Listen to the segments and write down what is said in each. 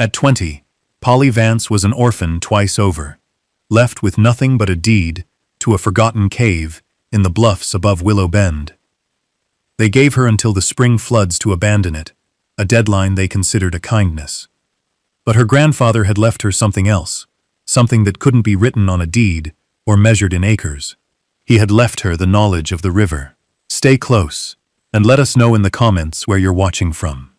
At 20, Polly Vance was an orphan twice over, left with nothing but a deed to a forgotten cave in the bluffs above Willow Bend. They gave her until the spring floods to abandon it, a deadline they considered a kindness. But her grandfather had left her something else, something that couldn't be written on a deed or measured in acres. He had left her the knowledge of the river. Stay close, and let us know in the comments where you're watching from.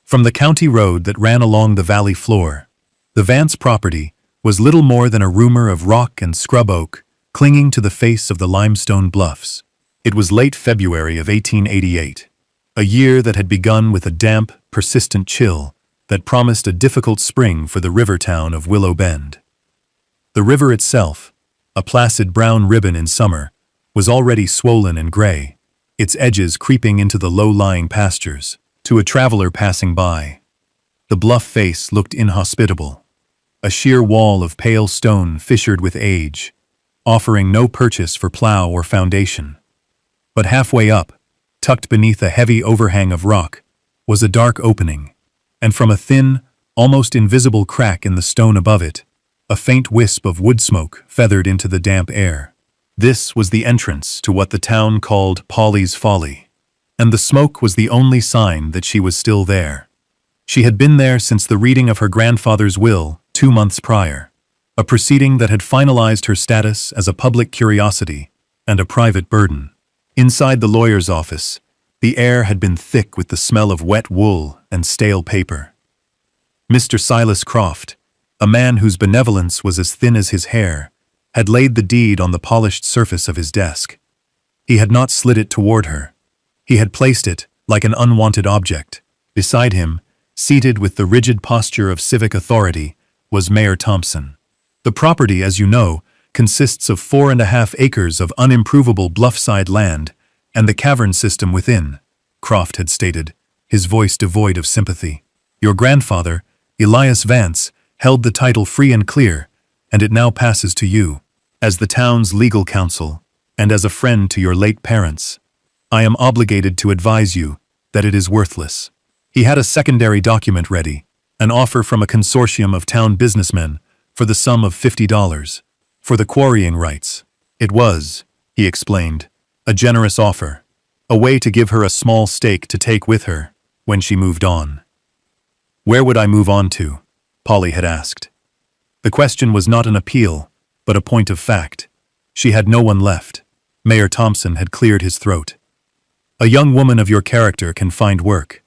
From the county road that ran along the valley floor, the Vance property was little more than a rumor of rock and scrub oak clinging to the face of the limestone bluffs. It was late February of 1888, a year that had begun with a damp, persistent chill that promised a difficult spring for the river town of Willow Bend. The river itself, a placid brown ribbon in summer, was already swollen and gray, its edges creeping into the low-lying pastures. To a traveler passing by, the bluff face looked inhospitable, a sheer wall of pale stone fissured with age, offering no purchase for plow or foundation. But halfway up, tucked beneath a heavy overhang of rock, was a dark opening, and from a thin, almost invisible crack in the stone above it, a faint wisp of wood smoke feathered into the damp air. This was the entrance to what the town called Polly's Folly, and the smoke was the only sign that she was still there. She had been there since the reading of her grandfather's will 2 months prior, a proceeding that had finalized her status as a public curiosity and a private burden. Inside the lawyer's office, the air had been thick with the smell of wet wool and stale paper. Mr. Silas Croft, a man whose benevolence was as thin as his hair, had laid the deed on the polished surface of his desk. He had not slid it toward her. He had placed it, like an unwanted object. Beside him, seated with the rigid posture of civic authority, was Mayor Thompson. The property, as you know, consists of 4.5 acres of unimprovable bluffside land and the cavern system within, Croft had stated, his voice devoid of sympathy. Your grandfather, Elias Vance, held the title free and clear, and it now passes to you. As the town's legal counsel, and as a friend to your late parents, I am obligated to advise you that it is worthless. He had a secondary document ready, an offer from a consortium of town businessmen for the sum of $50 for the quarrying rights. It was, he explained, a generous offer, a way to give her a small stake to take with her when she moved on. Where would I move on to? Polly had asked. The question was not an appeal, but a point of fact. She had no one left. Mayor Thompson had cleared his throat. A young woman of your character can find work.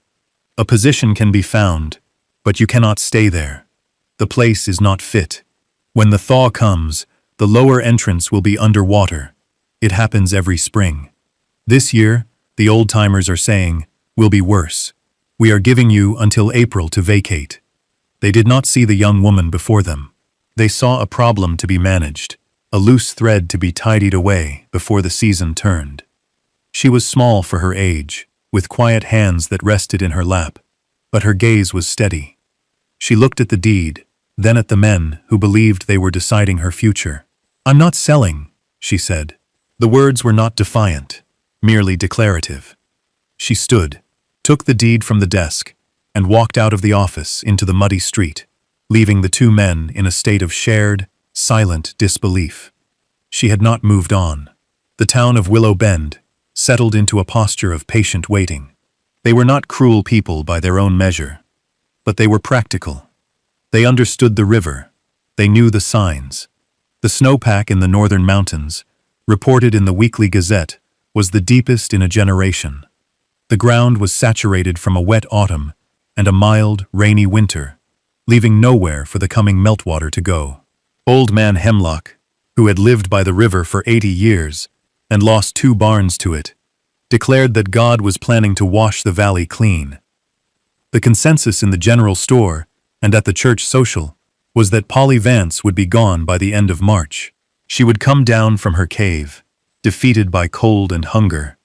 A position can be found, but you cannot stay there. The place is not fit. When the thaw comes, the lower entrance will be underwater. It happens every spring. This year, the old-timers are saying, will be worse. We are giving you until April to vacate. They did not see the young woman before them. They saw a problem to be managed, a loose thread to be tidied away before the season turned. She was small for her age, with quiet hands that rested in her lap, but her gaze was steady. She looked at the deed, then at the men who believed they were deciding her future. I'm not selling, she said. The words were not defiant, merely declarative. She stood, took the deed from the desk, and walked out of the office into the muddy street, leaving the two men in a state of shared, silent disbelief. She had not moved on. The town of Willow Bend settled into a posture of patient waiting. They were not cruel people by their own measure, but they were practical. They understood the river. They knew the signs. The snowpack in the northern mountains, reported in the Weekly Gazette, was the deepest in a generation. The ground was saturated from a wet autumn and a mild, rainy winter, leaving nowhere for the coming meltwater to go. Old Man Hemlock, who had lived by the river for 80 years and lost 2 barns to it, declared that God was planning to wash the valley clean. The consensus in the general store and at the church social was that Polly Vance would be gone by the end of March. She would come down from her cave, defeated by cold and hunger,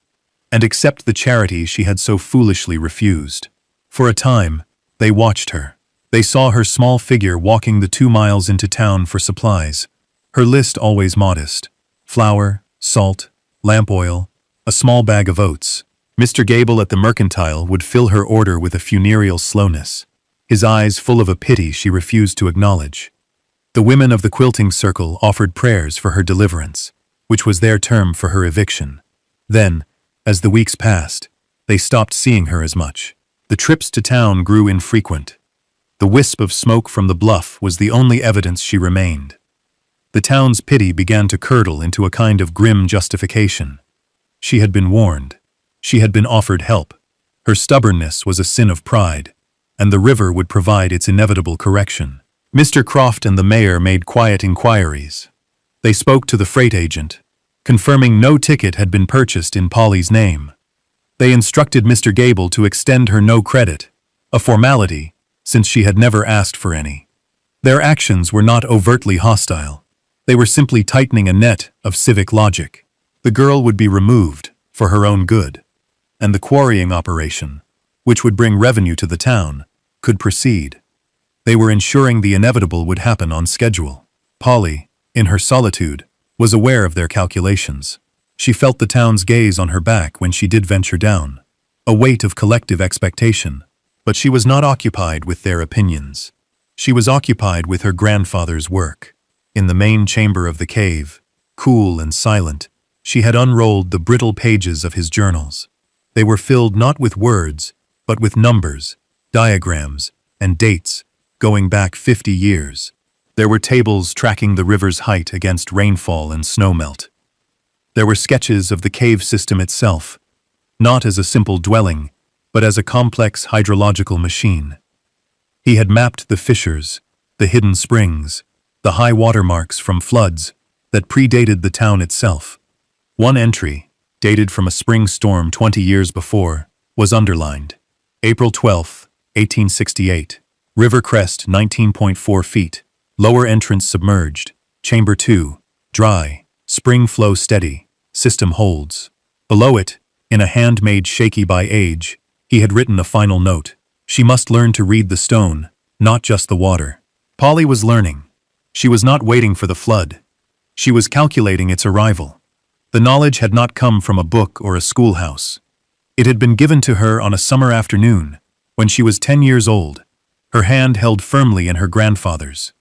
and accept the charity she had so foolishly refused. For a time, they watched her. They saw her small figure walking the 2 miles into town for supplies, her list always modest: flour, salt, lamp oil, a small bag of oats. Mr. Gable at the mercantile would fill her order with a funereal slowness, his eyes full of a pity she refused to acknowledge. The women of the quilting circle offered prayers for her deliverance, which was their term for her eviction. Then, as the weeks passed, they stopped seeing her as much. The trips to town grew infrequent. The wisp of smoke from the bluff was the only evidence she remained. The town's pity began to curdle into a kind of grim justification. She had been warned. She had been offered help. Her stubbornness was a sin of pride, and the river would provide its inevitable correction. Mr. Croft and the mayor made quiet inquiries. They spoke to the freight agent, confirming no ticket had been purchased in Polly's name. They instructed Mr. Gable to extend her no credit, a formality, since she had never asked for any. Their actions were not overtly hostile. They were simply tightening a net of civic logic. The girl would be removed for her own good, and the quarrying operation, which would bring revenue to the town, could proceed. They were ensuring the inevitable would happen on schedule. Polly, in her solitude, was aware of their calculations. She felt the town's gaze on her back when she did venture down, a weight of collective expectation. But she was not occupied with their opinions. She was occupied with her grandfather's work. In the main chamber of the cave, cool and silent, she had unrolled the brittle pages of his journals. They were filled not with words, but with numbers, diagrams, and dates, going back 50 years. There were tables tracking the river's height against rainfall and snowmelt. There were sketches of the cave system itself, not as a simple dwelling, but as a complex hydrological machine. He had mapped the fissures, the hidden springs, the high water marks from floods that predated the town itself. One entry, dated from a spring storm 20 years before, was underlined. April 12, 1868. River crest 19.4 feet. Lower entrance submerged. Chamber 2. Dry. Spring flow steady. System holds. Below it, in a hand made shaky by age, he had written a final note. She must learn to read the stone, not just the water. Polly was learning. She was not waiting for the flood. She was calculating its arrival. The knowledge had not come from a book or a schoolhouse. It had been given to her on a summer afternoon, when she was 10 years old, her hand held firmly in her grandfather's.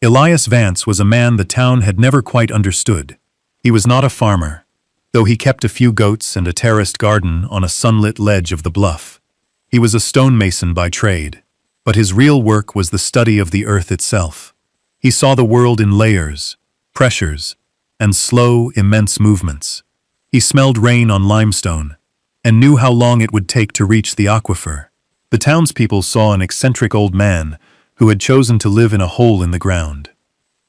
Elias Vance was a man the town had never quite understood. He was not a farmer, though he kept a few goats and a terraced garden on a sunlit ledge of the bluff. He was a stonemason by trade, but his real work was the study of the earth itself. He saw the world in layers, pressures, and slow, immense movements. He smelled rain on limestone, and knew how long it would take to reach the aquifer. The townspeople saw an eccentric old man who had chosen to live in a hole in the ground.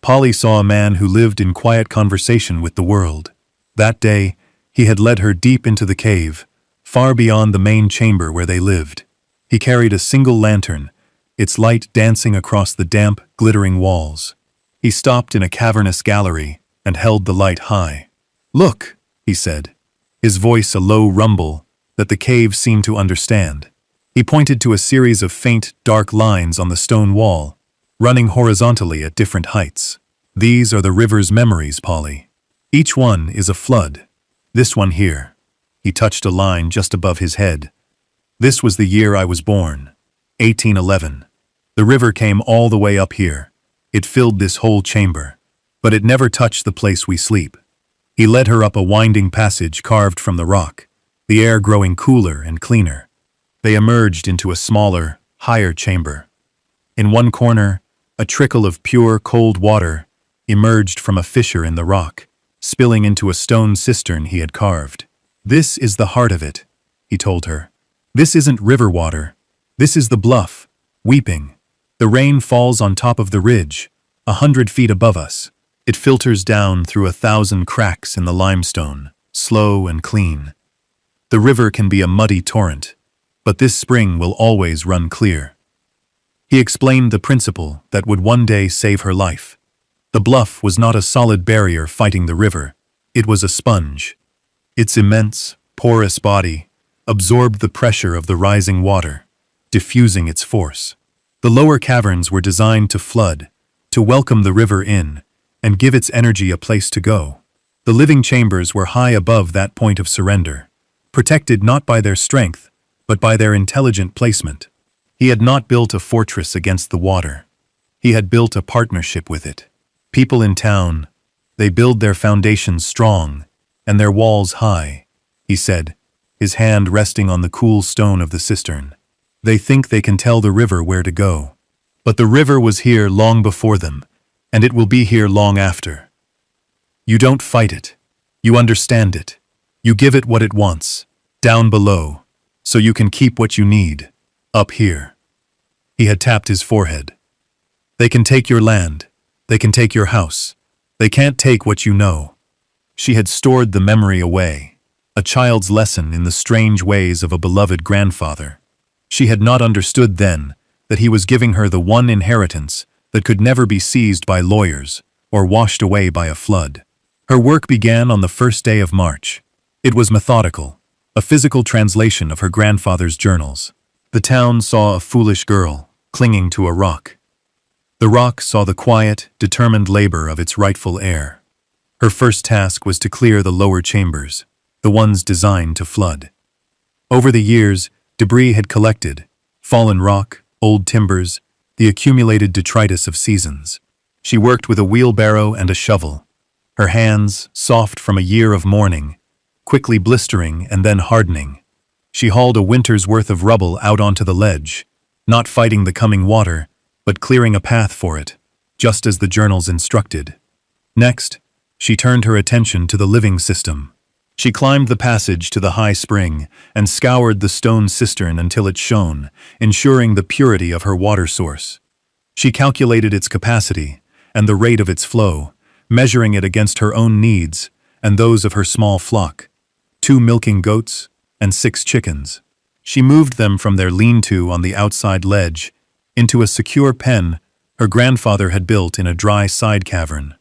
Polly saw a man who lived in quiet conversation with the world. That day, he had led her deep into the cave, far beyond the main chamber where they lived. He carried a single lantern, its light dancing across the damp, glittering walls. He stopped in a cavernous gallery and held the light high. "Look," he said, his voice a low rumble that the cave seemed to understand. He pointed to a series of faint, dark lines on the stone wall, running horizontally at different heights. "These are the river's memories, Polly. Each one is a flood. This one here." He touched a line just above his head. "This was the year I was born, 1811. The river came all the way up here. It filled this whole chamber, but it never touched the place we sleep." He led her up a winding passage carved from the rock, the air growing cooler and cleaner. They emerged into a smaller, higher chamber. In one corner, a trickle of pure, cold water emerged from a fissure in the rock, spilling into a stone cistern he had carved. "This is the heart of it," he told her. "This isn't river water. This is the bluff, weeping. The rain falls on top of the ridge, 100 feet above us. It filters down through 1,000 cracks in the limestone, slow and clean. The river can be a muddy torrent, but this spring will always run clear." He explained the principle that would one day save her life. The bluff was not a solid barrier fighting the river. It was a sponge. Its immense, porous body absorbed the pressure of the rising water, diffusing its force. The lower caverns were designed to flood, to welcome the river in, and give its energy a place to go. The living chambers were high above that point of surrender, protected not by their strength, but by their intelligent placement. He had not built a fortress against the water. He had built a partnership with it. People in town, they build their foundations strong and their walls high, he said, his hand resting on the cool stone of the cistern. They think they can tell the river where to go. But the river was here long before them, and it will be here long after. You don't fight it. You understand it. You give it what it wants, down below, so you can keep what you need, up here. He had tapped his forehead. They can take your land. They can take your house. They can't take what you know. She had stored the memory away, a child's lesson in the strange ways of a beloved grandfather. She had not understood then that he was giving her the one inheritance that could never be seized by lawyers or washed away by a flood. Her work began on the first day of March. It was methodical, a physical translation of her grandfather's journals. The town saw a foolish girl clinging to a rock. The rock saw the quiet, determined labor of its rightful heir. Her first task was to clear the lower chambers, the ones designed to flood. Over the years, debris had collected, fallen rock, old timbers, the accumulated detritus of seasons. She worked with a wheelbarrow and a shovel, her hands, soft from a year of mourning, quickly blistering and then hardening. She hauled a winter's worth of rubble out onto the ledge, not fighting the coming water, but clearing a path for it, just as the journals instructed. Next, she turned her attention to the living system. She climbed the passage to the high spring and scoured the stone cistern until it shone, ensuring the purity of her water source. She calculated its capacity and the rate of its flow, measuring it against her own needs and those of her small flock, 2 milking goats and 6 chickens. She moved them from their lean-to on the outside ledge into a secure pen her grandfather had built in a dry side cavern,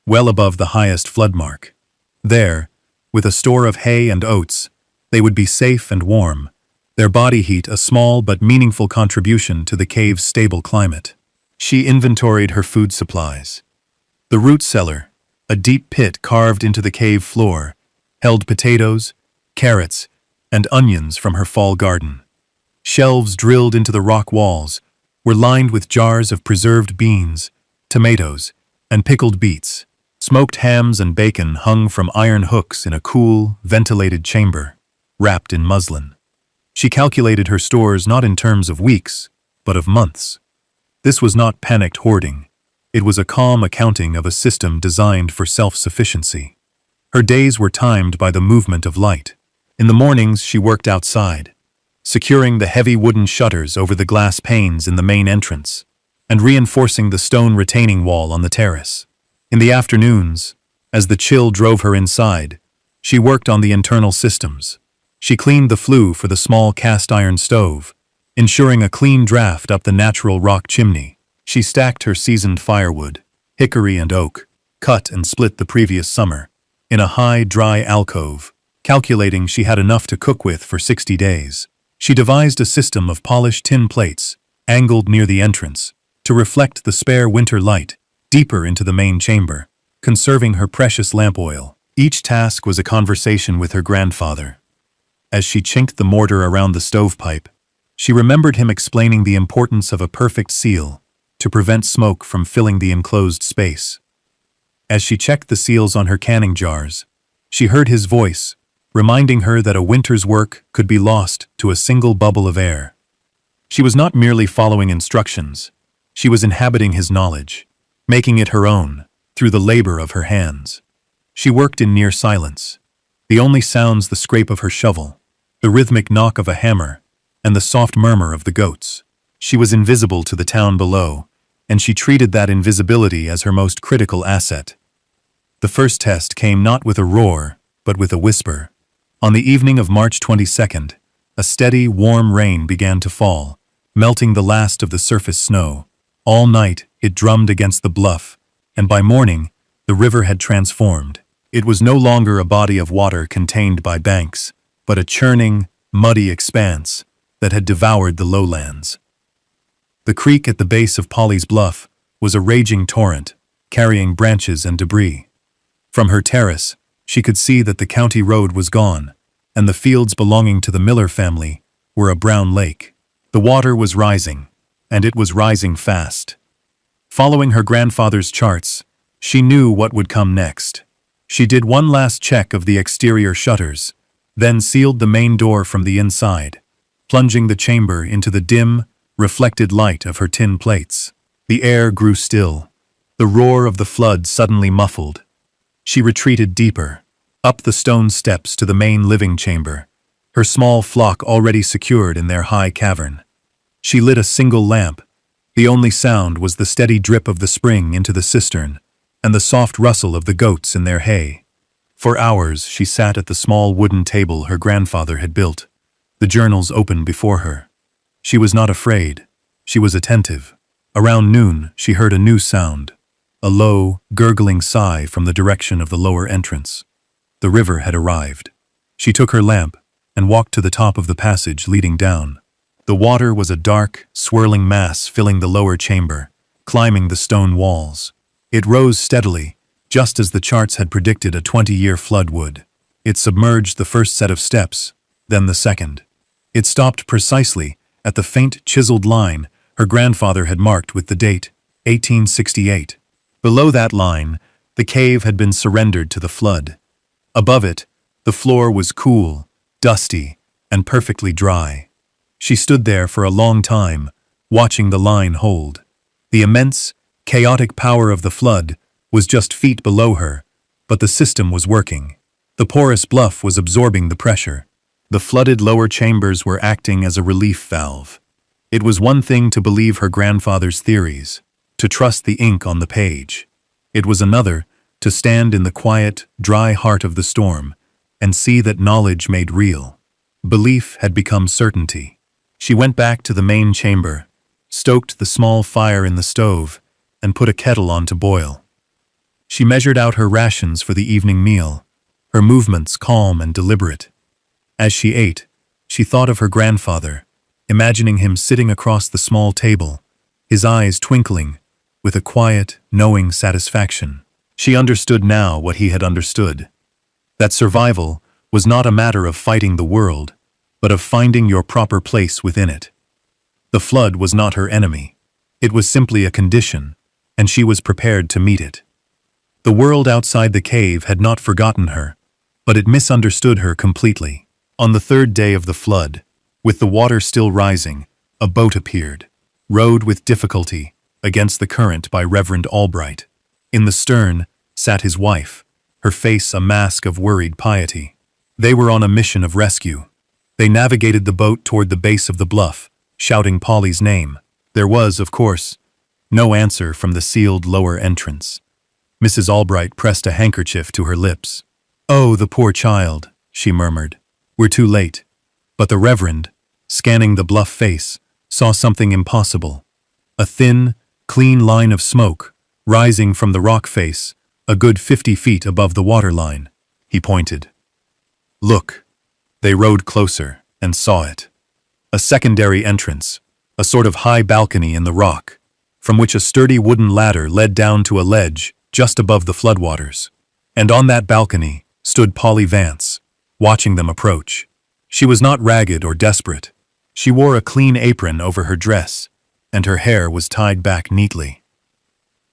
well above the highest flood mark. There, with a store of hay and oats, they would be safe and warm, their body heat a small but meaningful contribution to the cave's stable climate. She inventoried her food supplies. The root cellar, a deep pit carved into the cave floor, held potatoes, carrots, and onions from her fall garden. Shelves drilled into the rock walls were lined with jars of preserved beans, tomatoes, and pickled beets. Smoked hams and bacon hung from iron hooks in a cool, ventilated chamber, wrapped in muslin. She calculated her stores not in terms of weeks, but of months. This was not panicked hoarding. It was a calm accounting of a system designed for self-sufficiency. Her days were timed by the movement of light. In the mornings, she worked outside, securing the heavy wooden shutters over the glass panes in the main entrance, and reinforcing the stone retaining wall on the terrace. In the afternoons, as the chill drove her inside, she worked on the internal systems. She cleaned the flue for the small cast-iron stove, ensuring a clean draft up the natural rock chimney. She stacked her seasoned firewood, hickory and oak, cut and split the previous summer, in a high, dry alcove, calculating she had enough to cook with for 60 days. She devised a system of polished tin plates, angled near the entrance, to reflect the spare winter light deeper into the main chamber, conserving her precious lamp oil. Each task was a conversation with her grandfather. As she chinked the mortar around the stovepipe, she remembered him explaining the importance of a perfect seal to prevent smoke from filling the enclosed space. As she checked the seals on her canning jars, she heard his voice, reminding her that a winter's work could be lost to a single bubble of air. She was not merely following instructions, she was inhabiting his knowledge, making it her own through the labor of her hands. She worked in near silence, the only sounds the scrape of her shovel, the rhythmic knock of a hammer, and the soft murmur of the goats. She was invisible to the town below, and she treated that invisibility as her most critical asset. The first test came not with a roar, but with a whisper. On the evening of March 22nd, a steady, warm rain began to fall, melting the last of the surface snow. All night, it drummed against the bluff, and by morning, the river had transformed. It was no longer a body of water contained by banks, but a churning, muddy expanse that had devoured the lowlands. The creek at the base of Polly's Bluff was a raging torrent, carrying branches and debris. From her terrace, she could see that the county road was gone, and the fields belonging to the Miller family were a brown lake. The water was rising, and it was rising fast. Following her grandfather's charts, she knew what would come next. She did one last check of the exterior shutters, then sealed the main door from the inside, plunging the chamber into the dim, reflected light of her tin plates. The air grew still. The roar of the flood suddenly muffled. She retreated deeper, up the stone steps to the main living chamber, her small flock already secured in their high cavern. She lit a single lamp. The only sound was the steady drip of the spring into the cistern and the soft rustle of the goats in their hay. For hours she sat at the small wooden table her grandfather had built, the journals open before her. She was not afraid. She was attentive. Around noon she heard a new sound, a low, gurgling sigh from the direction of the lower entrance. The river had arrived. She took her lamp and walked to the top of the passage leading down. The water was a dark, swirling mass filling the lower chamber, climbing the stone walls. It rose steadily, just as the charts had predicted a 20-year flood would. It submerged the first set of steps, then the second. It stopped precisely at the faint chiseled line her grandfather had marked with the date, 1868. Below that line, the cave had been surrendered to the flood. Above it, the floor was cool, dusty, and perfectly dry. She stood there for a long time, watching the line hold. The immense, chaotic power of the flood was just feet below her, but the system was working. The porous bluff was absorbing the pressure. The flooded lower chambers were acting as a relief valve. It was one thing to believe her grandfather's theories, to trust the ink on the page. It was another to stand in the quiet, dry heart of the storm and see that knowledge made real. Belief had become certainty. She went back to the main chamber, stoked the small fire in the stove, and put a kettle on to boil. She measured out her rations for the evening meal, her movements calm and deliberate. As she ate, she thought of her grandfather, imagining him sitting across the small table, his eyes twinkling, with a quiet, knowing satisfaction. She understood now what he had understood, that survival was not a matter of fighting the world, but of finding your proper place within it. The flood was not her enemy. It was simply a condition, and she was prepared to meet it. The world outside the cave had not forgotten her, but it misunderstood her completely. On the third day of the flood, with the water still rising, a boat appeared, rowed with difficulty against the current by Reverend Albright. In the stern sat his wife, her face a mask of worried piety. They were on a mission of rescue. They navigated the boat toward the base of the bluff, shouting Polly's name. There was, of course, no answer from the sealed lower entrance. Mrs. Albright pressed a handkerchief to her lips. "Oh, the poor child," she murmured. "We're too late." But the Reverend, scanning the bluff face, saw something impossible. A thin, clean line of smoke, rising from the rock face, a good 50 feet above the waterline. He pointed. "Look." They rowed closer and saw it. A secondary entrance, a sort of high balcony in the rock, from which a sturdy wooden ladder led down to a ledge just above the floodwaters. And on that balcony stood Polly Vance, watching them approach. She was not ragged or desperate. She wore a clean apron over her dress, and her hair was tied back neatly.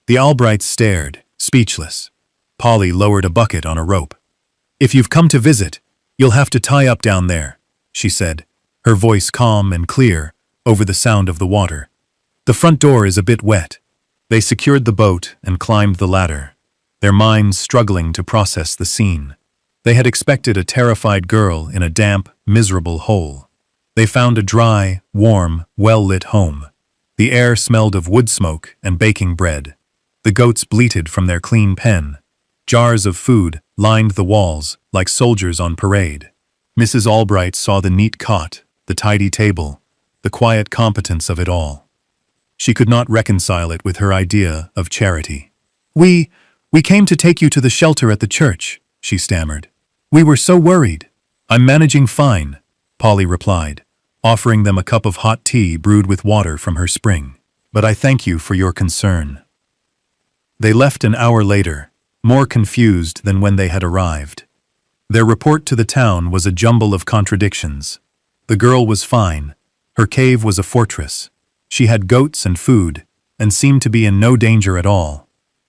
The Albrights stared, speechless. Polly lowered a bucket on a rope. "If you've come to visit, you'll have to tie up down there," she said, her voice calm and clear over the sound of the water. "The front door is a bit wet." They secured the boat and climbed the ladder, their minds struggling to process the scene. They had expected a terrified girl in a damp, miserable hole. They found a dry, warm, well-lit home. The air smelled of wood smoke and baking bread. The goats bleated from their clean pen. Jars of food lined the walls like soldiers on parade. Mrs. Albright saw the neat cot, the tidy table, the quiet competence of it all. She could not reconcile it with her idea of charity. We came to take you to the shelter at the church," she stammered. "We were so worried." "I'm managing fine," Polly replied, offering them a cup of hot tea brewed with water from her spring. "But I thank you for your concern." They left an hour later, more confused than when they had arrived. Their report to the town was a jumble of contradictions. The girl was fine, Her cave was a fortress. She had goats and food, and seemed to be in no danger at all.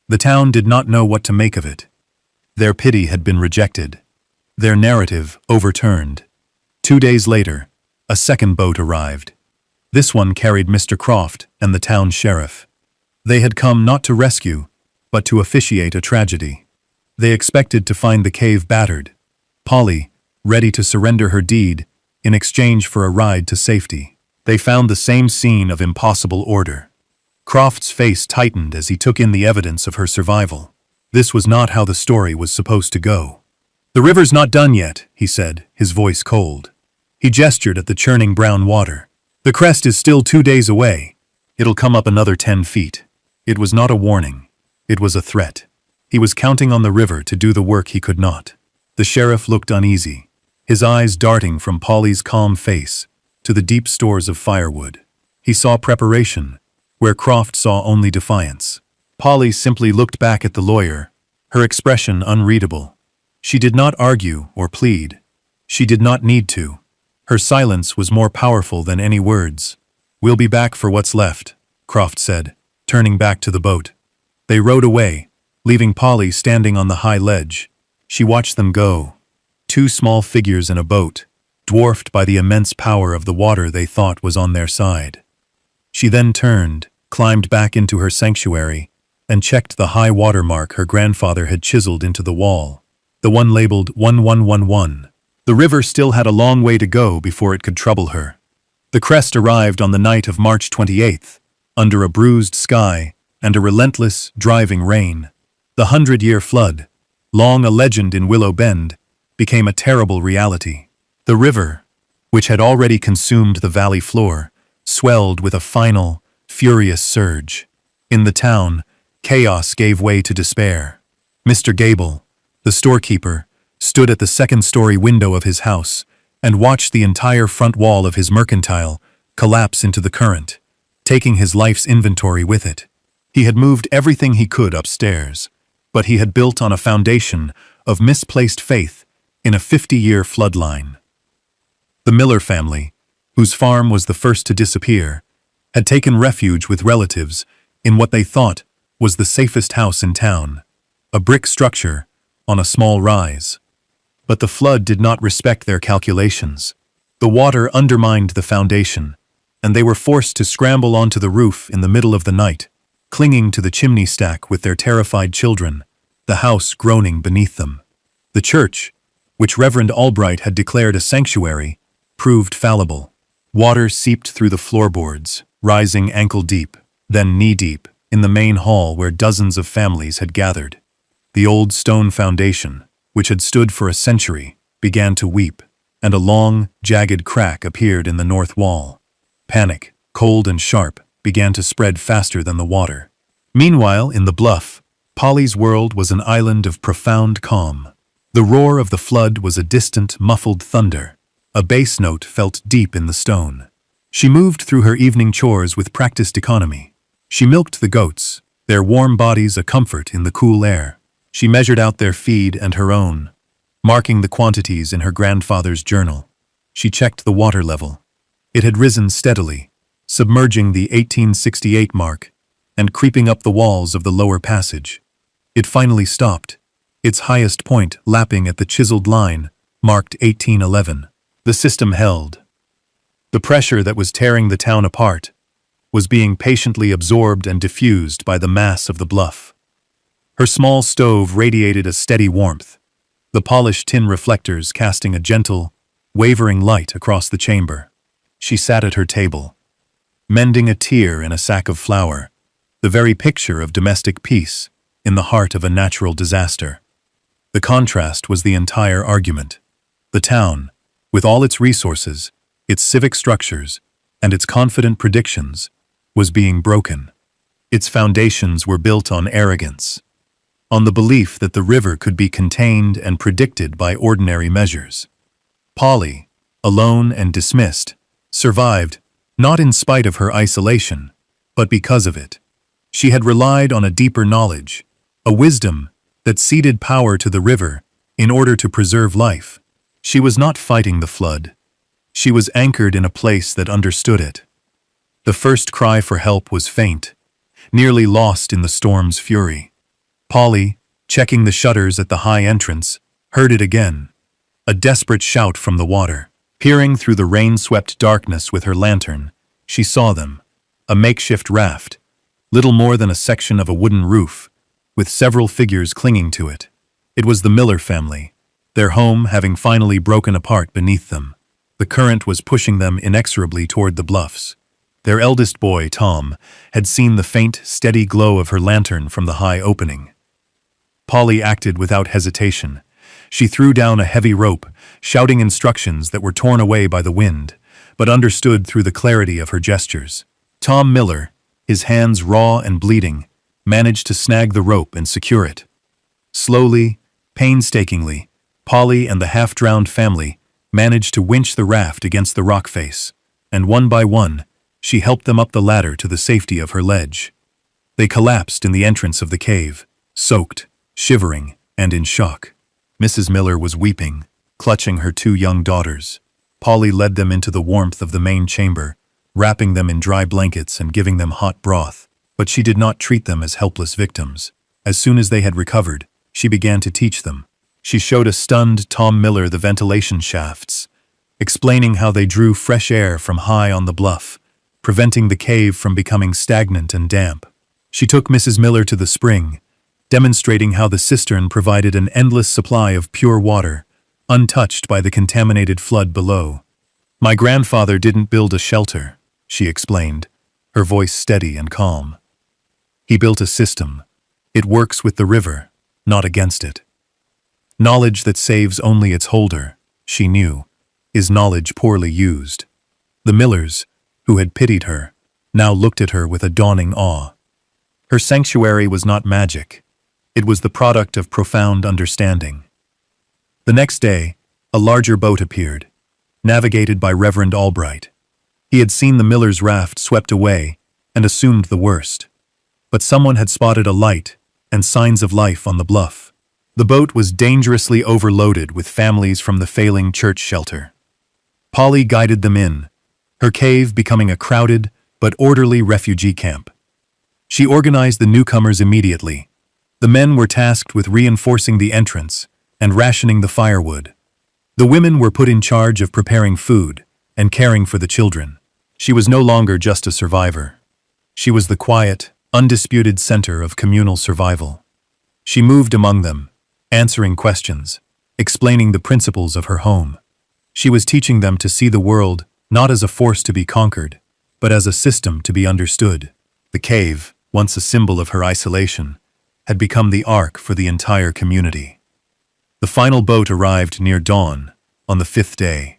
The town did not know what to make of it. Their pity had been rejected. Their narrative overturned. 2 days later, a second boat arrived. This one carried Mr. Croft and the town sheriff. They had come not to rescue, but to officiate a tragedy. They expected to find the cave battered, Polly ready to surrender her deed in exchange for a ride to safety. They found the same scene of impossible order. Croft's face tightened as he took in the evidence of her survival. This was not how the story was supposed to go. "The river's not done yet," he said, his voice cold. He gestured at the churning brown water. "The crest is still 2 days away. It'll come up another 10 feet. It was not a warning. It was a threat. He was counting on the river to do the work he could not. The sheriff looked uneasy, his eyes darting from Polly's calm face to the deep stores of firewood. He saw preparation, where Croft saw only defiance. Polly simply looked back at the lawyer, her expression unreadable. She did not argue or plead. She did not need to. Her silence was more powerful than any words. "We'll be back for what's left," Croft said, turning back to the boat. They rowed away, leaving Polly standing on the high ledge. She watched them go. 2 small figures in a boat, dwarfed by the immense power of the water they thought was on their side. She then turned, climbed back into her sanctuary, and checked the high water mark her grandfather had chiseled into the wall, the one labeled 1111. The river still had a long way to go before it could trouble her. The crest arrived on the night of March 28th, under a bruised sky and a relentless, driving rain. The 100-year flood, long a legend in Willow Bend, became a terrible reality. The river, which had already consumed the valley floor, swelled with a final, furious surge. In the town, chaos gave way to despair. Mr. Gable, the storekeeper, stood at the second-story window of his house and watched the entire front wall of his mercantile collapse into the current, taking his life's inventory with it. He had moved everything he could upstairs, but he had built on a foundation of misplaced faith in a 50-year floodline. The Miller family, whose farm was the first to disappear, had taken refuge with relatives in what they thought was the safest house in town, a brick structure on a small rise. But the flood did not respect their calculations. The water undermined the foundation, and they were forced to scramble onto the roof in the middle of the night, clinging to the chimney stack with their terrified children, the house groaning beneath them. The church, which Reverend Albright had declared a sanctuary, proved fallible. Water seeped through the floorboards, rising ankle-deep, then knee-deep, in the main hall where dozens of families had gathered. The old stone foundation, which had stood for a century, began to weep, and a long, jagged crack appeared in the north wall. Panic, cold and sharp, began to spread faster than the water. Meanwhile, in the bluff, Polly's world was an island of profound calm. The roar of the flood was a distant, muffled thunder. A bass note felt deep in the stone. She moved through her evening chores with practiced economy. She milked the goats, their warm bodies a comfort in the cool air. She measured out their feed and her own, marking the quantities in her grandfather's journal. She checked the water level. It had risen steadily, submerging the 1868 mark and creeping up the walls of the lower passage. It finally stopped, its highest point lapping at the chiseled line marked 1811. The system held. The pressure that was tearing the town apart was being patiently absorbed and diffused by the mass of the bluff. Her small stove radiated a steady warmth, the polished tin reflectors casting a gentle, wavering light across the chamber. She sat at her table, mending a tear in a sack of flour, the very picture of domestic peace in the heart of a natural disaster. The contrast was the entire argument. The town, with all its resources, its civic structures, and its confident predictions, was being broken. Its foundations were built on arrogance, on the belief that the river could be contained and predicted by ordinary measures. Polly, alone and dismissed, survived, not in spite of her isolation, but because of it. She had relied on a deeper knowledge, a wisdom that ceded power to the river in order to preserve life. She was not fighting the flood. She was anchored in a place that understood it. The first cry for help was faint, nearly lost in the storm's fury. Polly, checking the shutters at the high entrance, heard it again. A desperate shout from the water. Peering through the rain-swept darkness with her lantern, she saw them. A makeshift raft, little more than a section of a wooden roof, with several figures clinging to it. It was the Miller family, their home having finally broken apart beneath them. The current was pushing them inexorably toward the bluffs. Their eldest boy, Tom, had seen the faint, steady glow of her lantern from the high opening. Polly acted without hesitation. She threw down a heavy rope, shouting instructions that were torn away by the wind, but understood through the clarity of her gestures. Tom Miller, his hands raw and bleeding, managed to snag the rope and secure it. Slowly, painstakingly, Polly and the half-drowned family managed to winch the raft against the rock face, and one by one, she helped them up the ladder to the safety of her ledge. They collapsed in the entrance of the cave, soaked, shivering, and in shock. Mrs. Miller was weeping, clutching her 2 young daughters. Polly led them into the warmth of the main chamber, wrapping them in dry blankets and giving them hot broth. But she did not treat them as helpless victims. As soon as they had recovered, she began to teach them. She showed a stunned Tom Miller the ventilation shafts, explaining how they drew fresh air from high on the bluff, preventing the cave from becoming stagnant and damp. She took Mrs. Miller to the spring, demonstrating how the cistern provided an endless supply of pure water, untouched by the contaminated flood below. "My grandfather didn't build a shelter," she explained, her voice steady and calm. "He built a system. It works with the river, not against it. Knowledge that saves only its holder," she knew, is knowledge poorly used. The Millers, who had pitied her, now looked at her with a dawning awe. Her sanctuary was not magic. It was the product of profound understanding. The next day, a larger boat appeared, navigated by Reverend Albright. He had seen the Millers' raft swept away and assumed the worst. But someone had spotted a light and signs of life on the bluff. The boat was dangerously overloaded with families from the failing church shelter. Polly guided them in, her cave becoming a crowded but orderly refugee camp. She organized the newcomers immediately. The men were tasked with reinforcing the entrance and rationing the firewood. The women were put in charge of preparing food and caring for the children. She was no longer just a survivor. She was the quiet, undisputed center of communal survival. She moved among them, answering questions, explaining the principles of her home. She was teaching them to see the world not as a force to be conquered, but as a system to be understood. The cave, once a symbol of her isolation, had become the ark for the entire community. The final boat arrived near dawn, on the 5th day.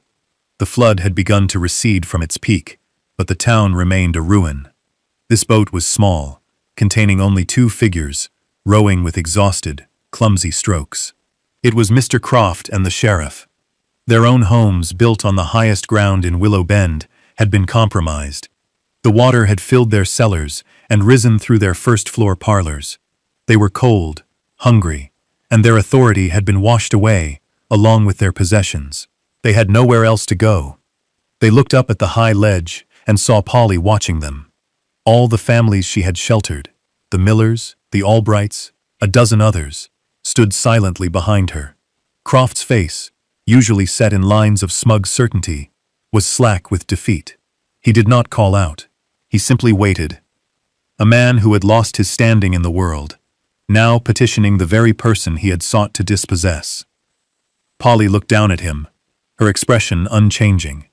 The flood had begun to recede from its peak, but the town remained a ruin. This boat was small, containing only 2 figures, rowing with exhausted, clumsy strokes. It was Mr. Croft and the sheriff. Their own homes, built on the highest ground in Willow Bend, had been compromised. The water had filled their cellars and risen through their first-floor parlors. They were cold, hungry, and their authority had been washed away, along with their possessions. They had nowhere else to go. They looked up at the high ledge and saw Polly watching them. All the families she had sheltered, the Millers, the Albrights, a dozen others, stood silently behind her. Croft's face, usually set in lines of smug certainty, was slack with defeat. He did not call out. He simply waited. A man who had lost his standing in the world, now petitioning the very person he had sought to dispossess. Polly looked down at him, her expression unchanging.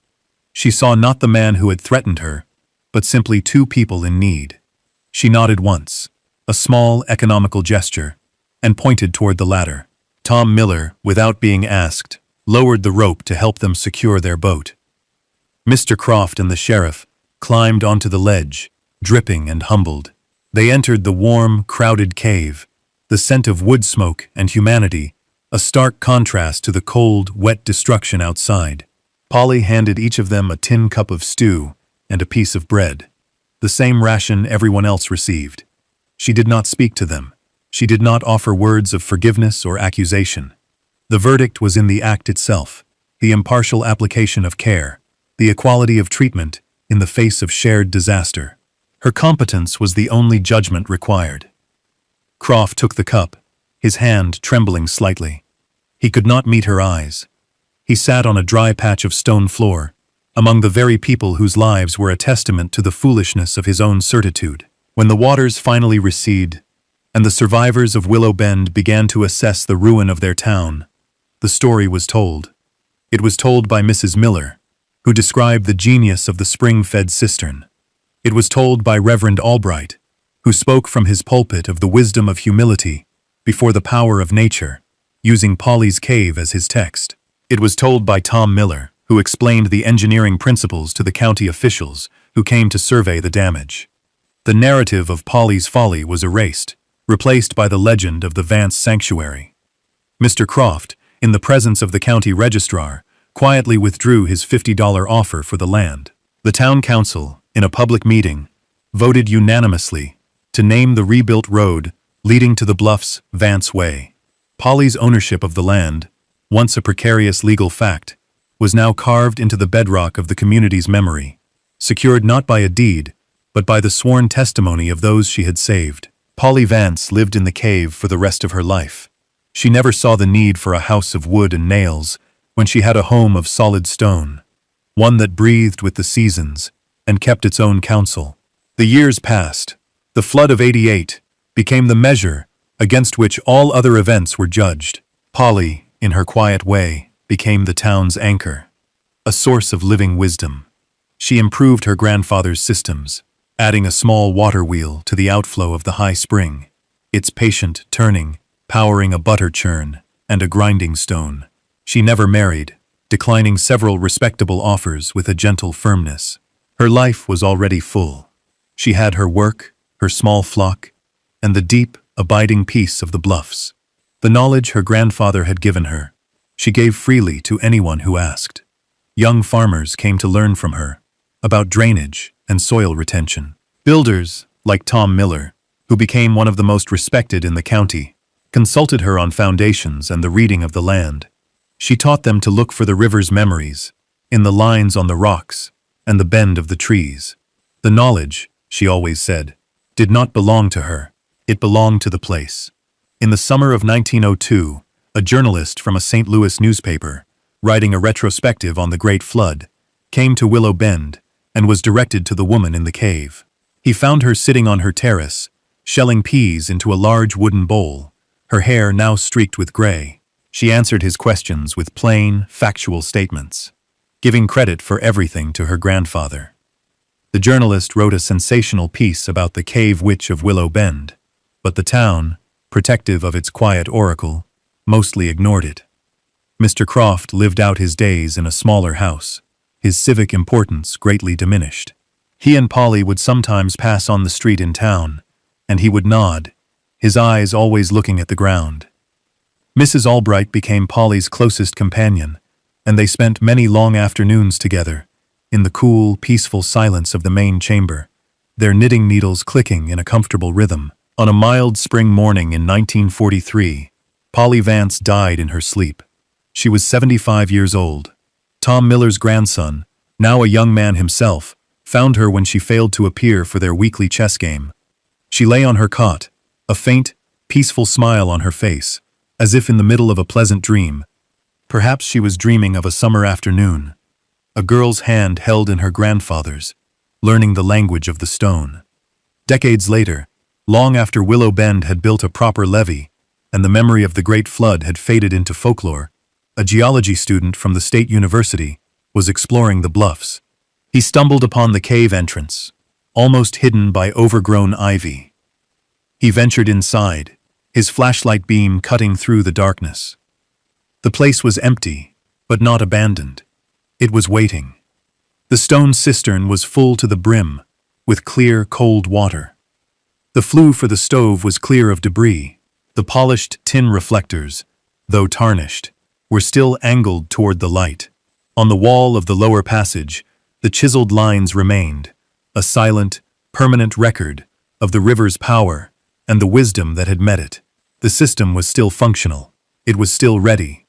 She saw not the man who had threatened her, but simply 2 people in need. She nodded once, a small, economical gesture, and pointed toward the ladder. Tom Miller, without being asked, lowered the rope to help them secure their boat. Mr. Croft and the sheriff climbed onto the ledge, dripping and humbled. They entered the warm, crowded cave, the scent of wood smoke and humanity, a stark contrast to the cold, wet destruction outside. Polly handed each of them a tin cup of stew and a piece of bread, the same ration everyone else received. She did not speak to them. She did not offer words of forgiveness or accusation. The verdict was in the act itself, the impartial application of care, the equality of treatment in the face of shared disaster. Her competence was the only judgment required. Croft took the cup, his hand trembling slightly. He could not meet her eyes. He sat on a dry patch of stone floor, among the very people whose lives were a testament to the foolishness of his own certitude. When the waters finally recede, and the survivors of Willow Bend began to assess the ruin of their town, the story was told. It was told by Mrs. Miller, who described the genius of the spring-fed cistern. It was told by Reverend Albright, who spoke from his pulpit of the wisdom of humility before the power of nature, using Polly's cave as his text. It was told by Tom Miller, who explained the engineering principles to the county officials who came to survey the damage. The narrative of Polly's folly was erased, replaced by the legend of the Vance Sanctuary. Mr. Croft, in the presence of the county registrar, quietly withdrew his $50 offer for the land. The town council, in a public meeting, voted unanimously to name the rebuilt road leading to the Bluffs Vance Way. Polly's ownership of the land, once a precarious legal fact, was now carved into the bedrock of the community's memory, secured not by a deed, but by the sworn testimony of those she had saved. Polly Vance lived in the cave for the rest of her life. She never saw the need for a house of wood and nails when she had a home of solid stone, one that breathed with the seasons and kept its own counsel. The years passed. The flood of '88 became the measure against which all other events were judged. Polly, in her quiet way, became the town's anchor, a source of living wisdom. She improved her grandfather's systems, adding a small water wheel to the outflow of the high spring, its patient turning, powering a butter churn and a grinding stone. She never married, declining several respectable offers with a gentle firmness. Her life was already full. She had her work, her small flock, and the deep, abiding peace of the Bluffs. The knowledge her grandfather had given her, she gave freely to anyone who asked. Young farmers came to learn from her about drainage and soil retention. Builders, like Tom Miller, who became one of the most respected in the county, consulted her on foundations and the reading of the land. She taught them to look for the river's memories, in the lines on the rocks and the bend of the trees. The knowledge, she always said, did not belong to her. It belonged to the place. In the summer of 1902, a journalist from a St. Louis newspaper, writing a retrospective on the Great Flood, came to Willow Bend and was directed to the woman in the cave. He found her sitting on her terrace, shelling peas into a large wooden bowl, her hair now streaked with gray. She answered his questions with plain, factual statements, giving credit for everything to her grandfather. The journalist wrote a sensational piece about the cave witch of Willow Bend, but the town, protective of its quiet oracle, mostly ignored it. Mr. Croft lived out his days in a smaller house, his civic importance greatly diminished. He and Polly would sometimes pass on the street in town, and he would nod, his eyes always looking at the ground. Mrs. Albright became Polly's closest companion, and they spent many long afternoons together, in the cool, peaceful silence of the main chamber, their knitting needles clicking in a comfortable rhythm. On a mild spring morning in 1943, Polly Vance died in her sleep. She was 75 years old. Tom Miller's grandson, now a young man himself, found her when she failed to appear for their weekly chess game. She lay on her cot, a faint, peaceful smile on her face, as if in the middle of a pleasant dream. Perhaps she was dreaming of a summer afternoon, a girl's hand held in her grandfather's, learning the language of the stone. Decades later, long after Willow Bend had built a proper levee, and the memory of the Great Flood had faded into folklore, a geology student from the State University was exploring the Bluffs. He stumbled upon the cave entrance, almost hidden by overgrown ivy. He ventured inside, his flashlight beam cutting through the darkness. The place was empty, but not abandoned. It was waiting. The stone cistern was full to the brim, with clear, cold water. The flue for the stove was clear of debris. The polished tin reflectors, though tarnished, were still angled toward the light. On the wall of the lower passage, the chiseled lines remained, a silent, permanent record of the river's power and the wisdom that had met it. The system was still functional. It was still ready.